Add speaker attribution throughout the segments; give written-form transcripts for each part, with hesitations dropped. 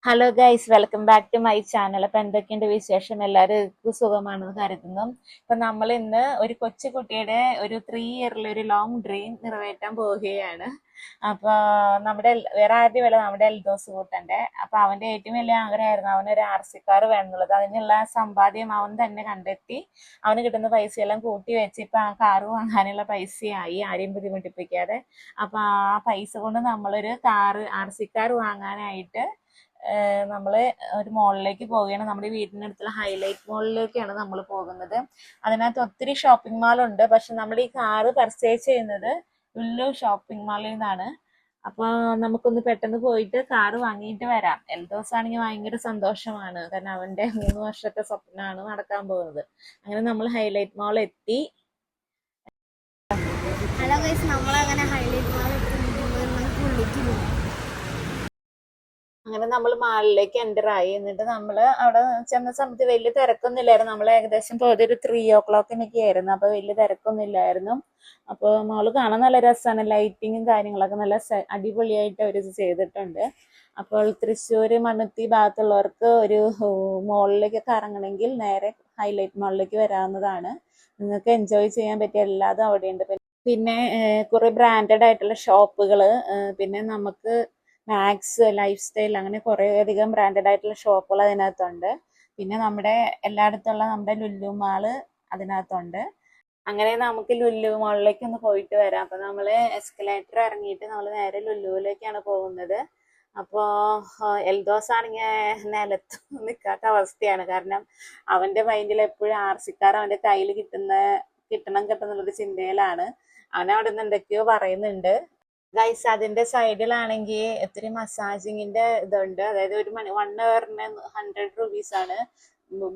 Speaker 1: Hello guys, welcome back to my channel. അപ്പൊ എന്തൊക്കെയുണ്ട് വിശേഷം? എല്ലാവർക്കും സുഖമാണെന്ന് കരുതുന്നു. ഇപ്പൊ നമ്മൾ ഇന്ന് ഒരു കൊച്ചു കുട്ടിയുടെ ഒരു 3 ഇയറിലെ ഒരു ലോങ് ഡ്രീം നിറവേറ്റാൻ പോവുകയാണ്. അപ്പൊ വേറെ ആരുടെ വല്ല നമ്മുടെ എൽദോസ് കൂട്ടന്റെ. അപ്പൊ അവന്റെ ഏറ്റവും വലിയ ആഗ്രഹമായിരുന്നു അവനൊരു RC കാർ വേണമെന്നുള്ളത്. അതിനുള്ള സമ്പാദ്യം അവൻ തന്നെ കണ്ടെത്തി. അവന് കിട്ടുന്ന പൈസയെല്ലാം കൂട്ടി വെച്ച് ഇപ്പൊ ആ കാറ് വാങ്ങാനുള്ള പൈസയായി, ആരെയും ബുദ്ധിമുട്ടിപ്പിക്കാതെ. അപ്പൊ ആ പൈസ കൊണ്ട് നമ്മളൊരു RC കാർ വാങ്ങാനായിട്ട് നമ്മൾ ഒരു മോളിലേക്ക് പോവുകയാണ്. നമ്മുടെ വീടിനടുത്തുള്ള ഹൈലൈറ്റ് മോളിലേക്കാണ് നമ്മൾ പോകുന്നത്. അതിനകത്ത് ഒത്തിരി ഷോപ്പിംഗ് മാൾ ഉണ്ട്. പക്ഷെ നമ്മൾ ഈ കാറ് പർച്ചേസ് ചെയ്യുന്നത് ലുലു ഷോപ്പിംഗ് മാളിൽ നിന്നാണ്. അപ്പൊ നമുക്കൊന്ന് പെട്ടെന്ന് പോയിട്ട് കാറ് വാങ്ങിയിട്ട് വരാം. എൽദോസ് ആണെങ്കിൽ ഭയങ്കര സന്തോഷമാണ്, കാരണം അവന്റെ 3 വർഷത്തെ സ്വപ്നമാണ് നടക്കാൻ പോകുന്നത്. അങ്ങനെ നമ്മൾ ഹൈലൈറ്റ് മാൾ എത്തി.
Speaker 2: ഹലോ ഗൈസ്, നമ്മളങ്ങനെ ഹൈലൈറ്റ് മാൾ ഉള്ളിലേക്ക് പോകും.
Speaker 1: അങ്ങനെ നമ്മൾ മാളിലേക്ക് എൻ്റർ ആയി. എന്നിട്ട് നമ്മൾ അവിടെ ചെന്ന സമയത്ത് വലിയ തിരക്കൊന്നും ഇല്ലായിരുന്നു. നമ്മൾ ഏകദേശം പോയത് ഒരു 3 o'clock ആയിരുന്നു. അപ്പൊ വലിയ തിരക്കൊന്നും ഇല്ലായിരുന്നു. അപ്പോൾ മാള് കാണാൻ നല്ല രസമാണ്. ലൈറ്റിങ്ങും കാര്യങ്ങളൊക്കെ നല്ല അടിപൊളിയായിട്ട് അവർ ചെയ്തിട്ടുണ്ട്. അപ്പോൾ തൃശ്ശൂർ മണ്ണുത്തി ഭാഗത്തുള്ളവർക്ക് ഒരു മോളിലേക്കൊക്കെ ഇറങ്ങണമെങ്കിൽ നേരെ ഹൈലൈറ്റ് മാളിലേക്ക് വരാവുന്നതാണ്. നിങ്ങൾക്ക് എൻജോയ് ചെയ്യാൻ പറ്റിയ എല്ലാതും അവിടെയുണ്ട്. പിന്നെ കുറെ ബ്രാൻഡഡ് ആയിട്ടുള്ള ഷോപ്പുകൾ, പിന്നെ നമുക്ക് മാക്സ്, ലൈഫ് സ്റ്റൈൽ, അങ്ങനെ കുറേ അധികം ബ്രാൻഡഡ് ആയിട്ടുള്ള ഷോപ്പുകൾ അതിനകത്തുണ്ട്. പിന്നെ നമ്മുടെ എല്ലായിടത്തുള്ള നമ്മുടെ ലുലു മാള് അതിനകത്തുണ്ട്. അങ്ങനെ നമുക്ക് ലുലു മാളിലേക്ക് ഒന്ന് പോയിട്ട് വരാം. അപ്പൊ നമ്മള് എസ്കലേറ്റർ ഇറങ്ങിയിട്ട് നമ്മൾ നേരെ ലുലുവിലേക്കാണ് പോകുന്നത്. അപ്പോ എൽദോസ് ആണെങ്കിൽ നിലത്ത് നിൽക്കാത്ത അവസ്ഥയാണ്. കാരണം അവന്റെ മൈൻഡിൽ എപ്പോഴും RC കാർ അവന്റെ കയ്യിൽ കിട്ടണം എന്നുള്ളൊരു ചിന്തയിലാണ്. അവൻ അവിടെ നിന്ന് എന്തൊക്കെയോ പറയുന്നുണ്ട്. ഗൈസ്, അതിന്റെ സൈഡിലാണെങ്കിൽ ഒത്തിരി മസാജിങ്ങിന്റെ ഇതുണ്ട്. അതായത് ഒരു 1 ഹവറിന് 100 rupees ആണ്.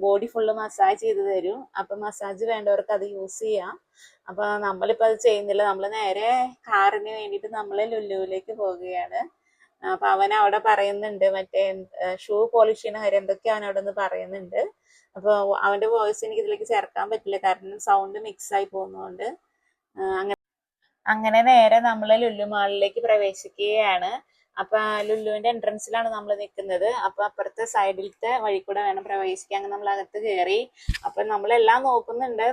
Speaker 1: ബോഡി ഫുള്ള് മസാജ് ചെയ്ത് തരും. അപ്പൊ മസാജ് വേണ്ടവർക്ക് അത് യൂസ് ചെയ്യാം. അപ്പൊ നമ്മളിപ്പോ അത് ചെയ്യുന്നില്ല. നമ്മൾ നേരെ കാറിന് വേണ്ടിയിട്ട് നമ്മള് ലുലുവിലേക്ക് പോവുകയാണ്. അപ്പൊ അവൻ അവിടെ പറയുന്നുണ്ട്, മറ്റേ ഷൂ പോളിഷ് ചെയ്യുന്ന കാര്യം എന്തൊക്കെയോ അവൻ അവിടെ നിന്ന് പറയുന്നുണ്ട്. അപ്പൊ അവന്റെ വോയിസ് എനിക്ക് ഇതിലേക്ക് ചേർക്കാൻ പറ്റില്ല, കാരണം സൗണ്ട് മിക്സ് ആയി പോകുന്നതുകൊണ്ട്. അങ്ങനെ നേരെ നമ്മൾ ലുലു മാളിലേക്ക് പ്രവേശിക്കുകയാണ്. അപ്പൊ ലുലുവിന്റെ എൻട്രൻസിലാണ് നമ്മൾ നിൽക്കുന്നത്. അപ്പൊ അപ്പുറത്തെ സൈഡിലത്തെ വഴി കൂടെ വേണം പ്രവേശിക്കാൻ. അങ്ങനെ നമ്മൾ അകത്ത് കയറി. അപ്പൊ നമ്മളെല്ലാം നോക്കുന്നുണ്ട്.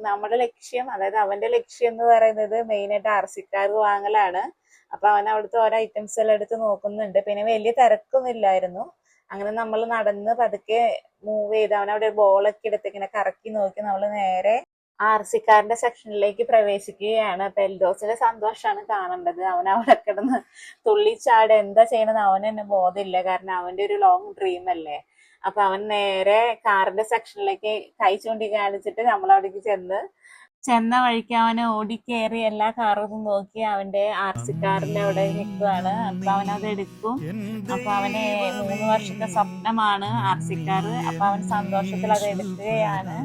Speaker 1: നമ്മുടെ ലക്ഷ്യം, അതായത് അവന്റെ ലക്ഷ്യം എന്ന് പറയുന്നത് മെയിനായിട്ട് RC കാർ വാങ്ങലാണ്. അപ്പൊ അവൻ അവിടുത്തെ ഓരോ ഐറ്റംസ് എല്ലാം എടുത്ത് നോക്കുന്നുണ്ട്. പിന്നെ വലിയ തിരക്കൊന്നും ഇല്ലായിരുന്നു. അങ്ങനെ നമ്മൾ നടന്ന് പതുക്കെ മൂവ് ചെയ്ത് അവനവിടെ ബോളൊക്കെ എടുത്ത് ഇങ്ങനെ കറക്കി നോക്കി നമ്മൾ നേരെ RC കാറിന്റെ സെക്ഷനിലേക്ക് പ്രവേശിക്കുകയാണ്. അപ്പൊ എൽദോസിന്റെ സന്തോഷമാണ് കാണേണ്ടത്. അവൻ അവിടെ കിടന്ന് തുള്ളിച്ചാട് എന്താ ചെയ്യണമെന്ന് അവന് തന്നെ ബോധമില്ല, കാരണം അവന്റെ ഒരു ലോങ് ഡ്രീം അല്ലേ. അപ്പൊ അവൻ നേരെ കാറിന്റെ സെക്ഷനിലേക്ക് കൈ ചൂണ്ടി കാണിച്ചിട്ട് നമ്മളവിടേക്ക് ചെന്ന വഴിക്ക് അവന് ഓടിക്കേറി എല്ലാ കാറും നോക്കി അവന്റെ RC കാറിന്റെ അവിടെ നിൽക്കുകയാണ്. അപ്പൊ അവനത് എടുക്കും. അപ്പൊ അവന് 3 വർഷത്തെ സ്വപ്നമാണ് RC കാർ. അപ്പൊ അവൻ സന്തോഷത്തിൽ അത് എടുക്കുകയാണ്.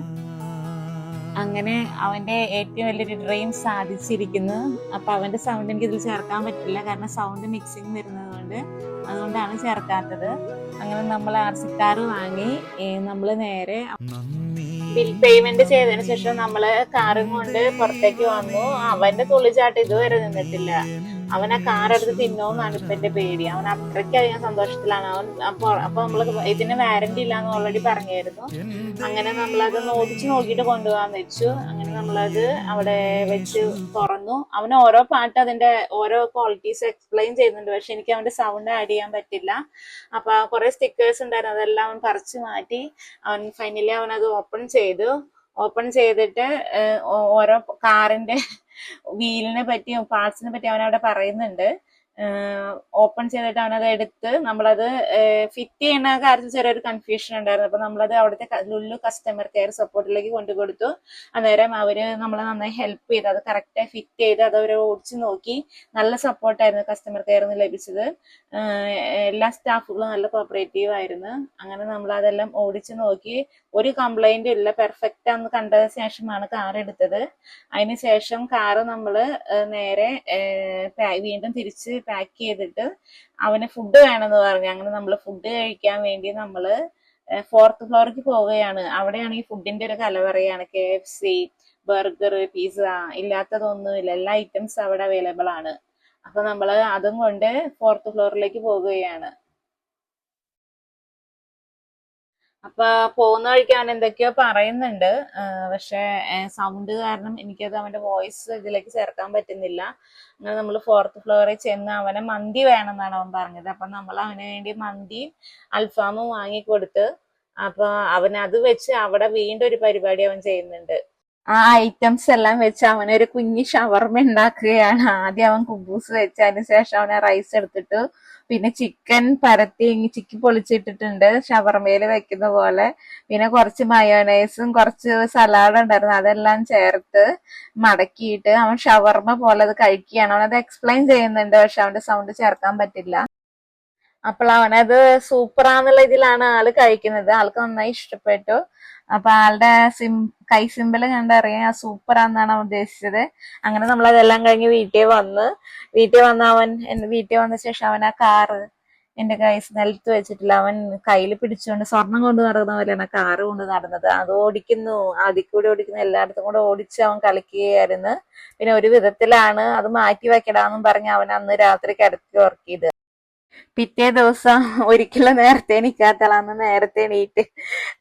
Speaker 1: അങ്ങനെ അവന്റെ ഏറ്റവും വലിയൊരു ഡ്രീം സാധിച്ചിരിക്കുന്നു. അപ്പൊ അവന്റെ സൗണ്ട് എനിക്ക് ഇതിൽ ചേർക്കാൻ പറ്റില്ല, കാരണം സൗണ്ട് മിക്സിങ് വരുന്നത് കൊണ്ട്. അതുകൊണ്ടാണ് ചേർക്കാത്തത്. അങ്ങനെ നമ്മൾ RC കാർ വാങ്ങി. നമ്മൾ നേരെ ബിൽ പേയ്മെന്റ് ചെയ്തതിനു ശേഷം നമ്മള് കാറും കൊണ്ട് പുറത്തേക്ക് വന്നു. അവന്റെ തുള്ളിച്ചാട്ടം ഇതുവരെ നിന്നിട്ടില്ല. അവൻ ആ കാർ എടുത്ത് തിന്നോന്നാണ് ഇപ്പൊ എന്റെ പേടി. അവൻ അത്രയ്ക്കധികം സന്തോഷത്തിലാണ് അവൻ. അപ്പൊ നമ്മള് ഇതിന് വാറന്റി ഇല്ലാന്ന് ഓൾറെഡി പറഞ്ഞായിരുന്നു. അങ്ങനെ നമ്മളത് ഓടിച്ചു നോക്കിയിട്ട് കൊണ്ടുപോകാന്ന് വെച്ചു. അങ്ങനെ നമ്മളത് അവിടെ വെച്ച് തുറന്നു. അവന് ഓരോ പാട്ട് അതിന്റെ ഓരോ ക്വാളിറ്റീസ് എക്സ്പ്ലെയിൻ ചെയ്യുന്നുണ്ട്. പക്ഷെ എനിക്ക് അവന്റെ സൗണ്ട് ആഡ് ചെയ്യാൻ പറ്റില്ല. അപ്പൊ കുറെ സ്റ്റിക്കേഴ്സ് ഉണ്ടായിരുന്നു, അതെല്ലാം അവൻ പറിച്ചു മാറ്റി. അവൻ ഫൈനലി അവനത് ഓപ്പൺ ചെയ്തിട്ട് ഓരോ കാറിന്റെ വീലിനെ പറ്റിയും പാർട്സിനെ പറ്റി അവൻ അവിടെ പറയുന്നുണ്ട്. ഓപ്പൺ ചെയ്തിട്ട് അവനത് എടുത്ത് നമ്മളത് ഫിറ്റ് ചെയ്യുന്ന കാര്യത്തിൽ ചെറിയൊരു കൺഫ്യൂഷൻ ഉണ്ടായിരുന്നു. അപ്പൊ നമ്മളത് അവിടുത്തെ ലുലു കസ്റ്റമർ കെയർ സപ്പോർട്ടിലേക്ക് കൊണ്ടുകൊടുത്തു. അന്നേരം അവര് നമ്മളെ നന്നായി ഹെൽപ്പ് ചെയ്ത് അത് കറക്റ്റായി ഫിറ്റ് ചെയ്ത് അത് അവര് ഓടിച്ചു നോക്കി. നല്ല സപ്പോർട്ടായിരുന്നു കസ്റ്റമർ കെയറിൽ നിന്ന് ലഭിച്ചത്. എല്ലാ സ്റ്റാഫുകളും നല്ല കോപ്പറേറ്റീവ് ആയിരുന്നു. അങ്ങനെ നമ്മൾ അതെല്ലാം ഓടിച്ചു നോക്കി. ഒരു കംപ്ലൈന്റ് ഇല്ല, പെർഫെക്റ്റ് ആണെന്ന് കണ്ടതിന് ശേഷമാണ് കാർ എടുത്തത്. അതിനുശേഷം കാറ് നമ്മള് നേരെ വീണ്ടും തിരിച്ച് പാക്ക് ചെയ്തിട്ട് അവന് ഫുഡ് വേണമെന്ന് പറഞ്ഞു. അങ്ങനെ നമ്മൾ ഫുഡ് കഴിക്കാൻ വേണ്ടി നമ്മള് 4th ഫ്ലോറിലേക്ക് പോവുകയാണ്. അവിടെയാണ് ഈ ഫുഡിന്റെ ഒരു കലവറയാണ്. KFC, ബർഗർ, പിസ്സ, ഇല്ലാത്തതൊന്നുമില്ല. എല്ലാ ഐറ്റംസ് അവിടെ അവൈലബിൾ ആണ്. അപ്പൊ നമ്മള് അതും കൊണ്ട് 4th ഫ്ലോറിലേക്ക് പോകുകയാണ്. അപ്പൊ പോകുന്ന വഴിക്ക് അവൻ എന്തൊക്കെയോ പറയുന്നുണ്ട്. പക്ഷെ സൗണ്ട് കാരണം എനിക്കത് അവന്റെ വോയിസ് ഇതിലേക്ക് ചേർക്കാൻ പറ്റുന്നില്ല. അങ്ങനെ നമ്മൾ 4th ഫ്ലോറിൽ ചെന്ന് അവനെ മന്തി വേണമെന്നാണ് അവൻ പറഞ്ഞത്. അപ്പൊ നമ്മൾ അവന് വേണ്ടി മന്തിയും അൽഫാമും വാങ്ങിക്കൊടുത്ത്. അപ്പൊ അവൻ അത് വെച്ച് അവിടെ വീണ്ടും ഒരു പരിപാടി അവൻ ചെയ്യുന്നുണ്ട്. ആ ഐറ്റംസ് എല്ലാം വെച്ച് അവനൊരു കുഞ്ഞി ഷവർമ ഉണ്ടാക്കുകയാണ്. ആദ്യം അവൻ കുബൂസ് വെച്ച് അതിന് ശേഷം അവനെ റൈസ് എടുത്തിട്ട് പിന്നെ ചിക്കൻ പരത്തി ചിക്കി പൊളിച്ചിട്ടിട്ടുണ്ട് ഷവർമയിൽ വെക്കുന്ന പോലെ. പിന്നെ കുറച്ച് മയോണൈസും കുറച്ച് സലാഡ് ഉണ്ടായിരുന്നു, അതെല്ലാം ചേർത്ത് മടക്കിയിട്ട് അവൻ ഷവർമ പോലെ അത് കഴിക്കുകയാണ്. അവനത് എക്സ്പ്ലെയിൻ ചെയ്യുന്നുണ്ട്, പക്ഷെ അവന്റെ സൗണ്ട് ചേർക്കാൻ പറ്റില്ല. അപ്പോൾ അവനത് സൂപ്പറാന്നുള്ള ഇതിലാണ് ആള് കഴിക്കുന്നത്. ആൾക്ക് നന്നായി ഇഷ്ടപ്പെട്ടു. അപ്പൊ ആളുടെ കൈ സിമ്പിള് കണ്ടറിയാൻ സൂപ്പറാന്നാണ് അവൻ ഉദ്ദേശിച്ചത്. അങ്ങനെ നമ്മൾ അതെല്ലാം കഴിഞ്ഞ് വീട്ടിൽ വന്ന് വീട്ടിൽ വന്ന ശേഷം അവൻ ആ കാറ് എന്റെ കൈ നിലത്ത് വെച്ചിട്ടില്ല, അവൻ കയ്യിൽ പിടിച്ചുകൊണ്ട് സ്വർണം കൊണ്ട് നടക്കുന്ന പോലെയാണ് കാറ് കൊണ്ട് നടന്നത്. അത് ഓടിക്കുന്നു, അതിക്കൂടെ ഓടിക്കുന്നു, എല്ലായിടത്തും കൂടെ ഓടിച്ച് അവൻ കളിക്കുകയായിരുന്നു. പിന്നെ ഒരു വിധത്തിലാണ് അത് മാറ്റി വെക്കടാന്നും പറഞ്ഞ് അവൻ അന്ന് രാത്രി കിടത്തി ഉറക്കിയത്. പിറ്റേ ദിവസം ഒരിക്കലും നേരത്തെ എണീക്കാത്തളാന്ന് നേരത്തെ എണീറ്റ്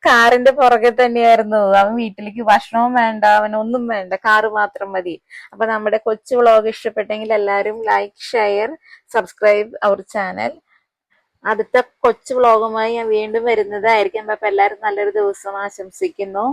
Speaker 1: കാറിന്റെ പുറകെ തന്നെയായിരുന്നു. അവൻ വീട്ടിലേക്ക് ഭക്ഷണവും വേണ്ട, അവനൊന്നും വേണ്ട, കാറ് മാത്രം മതി. അപ്പൊ നമ്മുടെ കൊച്ചു വ്ളോഗ് ഇഷ്ടപ്പെട്ടെങ്കിൽ എല്ലാവരും like, share, subscribe our channel. അടുത്ത കൊച്ചു വ്ളോഗുമായി ഞാൻ വീണ്ടും വരുന്നതായിരിക്കും. അപ്പൊ എല്ലാവരും നല്ലൊരു ദിവസം ആശംസിക്കുന്നു.